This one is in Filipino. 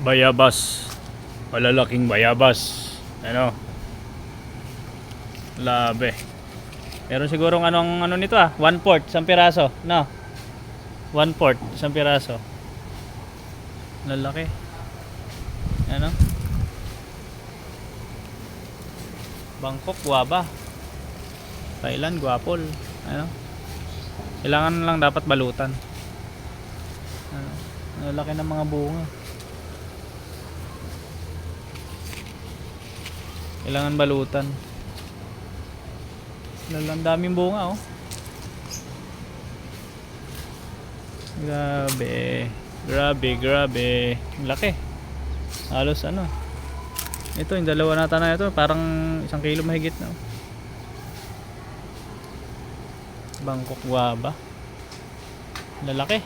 Bayabas. Malalaking bayabas. Ano? Labe. Pero siguro anong ano nito 1/4 isang piraso, no? 1/4 isang piraso. Lalaki. Ano? Bangkok, guava. Thailand, guapol. Ano? Kailangan lang dapat balutan. Ano? Lalaki ng mga bunga. Kailangan balutan. Ang daming bunga, oh. Grabe. Grabe. Ang laki. Halos ano. Ito, yung dalawa nata na ito. Parang 1 kilo mahigit na, oh. Bangkok guava. Lalaki.